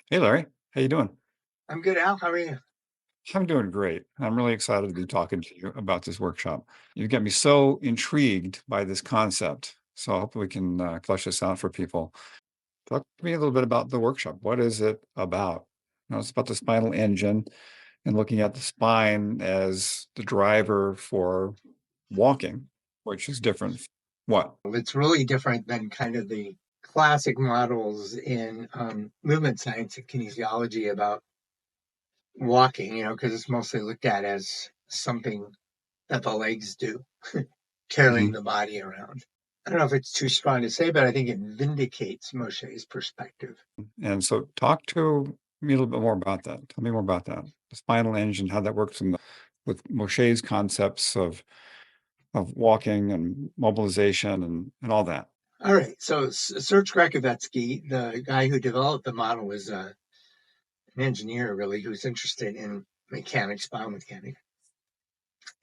Hey Larry, how you doing? I'm good, Al. How are you? I'm doing great. I'm really excited to be talking to you about this workshop. You get me so intrigued by this concept. So I hope we can flesh this out for people. Talk to me a little bit about the workshop. What is it about? It's about the spinal engine and looking at the spine as the driver for walking, which is different. What? It's really different than kind of the classic models in movement science and kinesiology about walking, because it's mostly looked at as something that the legs do, carrying Mhm. the body around. I don't know if it's too strong to say, but I think it vindicates Moshe's perspective. And so talk to me a little bit more about that. Tell me more about that. The spinal engine, how that works with Moshe's concepts of walking and mobilization and all that. All right, so Serge Krakovetsky, the guy who developed the model, was an engineer really who's interested in mechanics, biomechanics.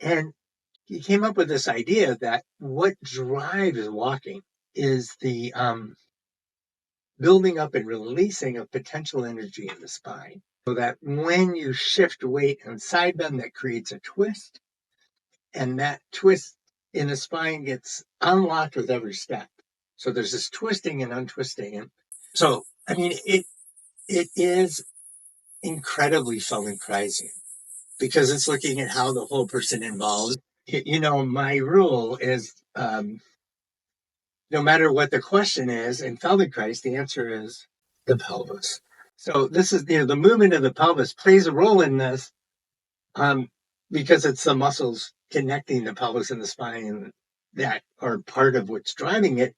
And he came up with this idea that what drives walking is the building up and releasing of potential energy in the spine. So that when you shift weight and side bend, that creates a twist, and that twist in the spine gets unlocked with every step. So there's this twisting and untwisting. And so, I mean, it is incredibly Feldenkrais because it's looking at how the whole person involved. My rule is no matter what the question is in Feldenkrais, the answer is the pelvis. So this is the movement of the pelvis plays a role in this um, because it's the muscles connecting the pelvis and the spine that are part of what's driving it.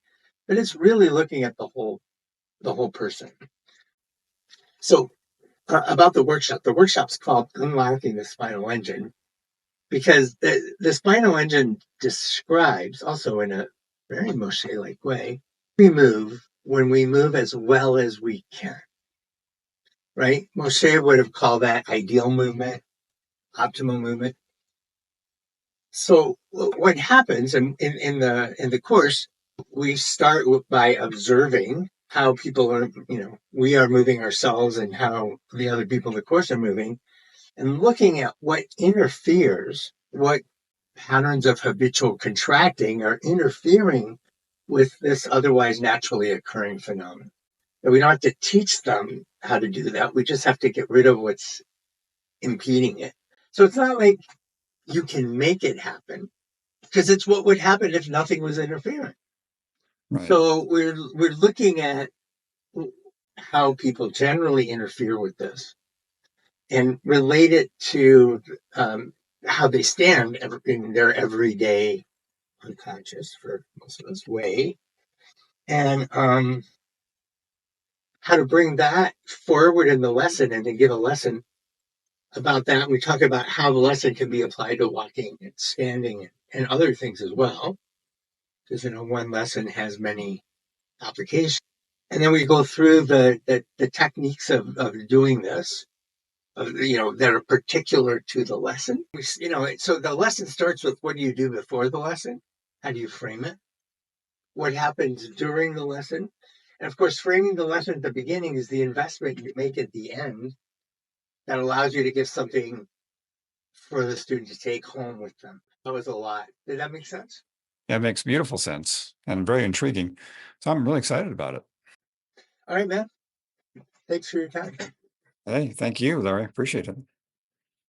But it's really looking at the whole person. So about the workshop's called Unlocking the Spinal Engine because the spinal engine describes also in a very Moshe-like way we move when we move as well as we can, right? Moshe would have called that ideal movement, optimal movement. So what happens in the course, we start by observing how people are, we are moving ourselves and how the other people in the course are moving, and looking at what interferes, what patterns of habitual contracting are interfering with this otherwise naturally occurring phenomenon. And we don't have to teach them how to do that. We just have to get rid of what's impeding it. So it's not like you can make it happen because it's what would happen if nothing was interfering. Right. So we're looking at how people generally interfere with this and relate it to how they stand in their everyday unconscious for most of us way, and how to bring that forward in the lesson and to give a lesson about that. We talk about how the lesson can be applied to walking and standing and other things as well, because one lesson has many applications. And then we go through the techniques of doing this, that are particular to the lesson. So the lesson starts with what do you do before the lesson? How do you frame it? What happens during the lesson? And of course, framing the lesson at the beginning is the investment you make at the end that allows you to give something for the student to take home with them. That was a lot. Did that make sense? Yeah, it makes beautiful sense and very intriguing. So I'm really excited about it. All right, man. Thanks for your time. Hey, thank you, Larry. Appreciate it.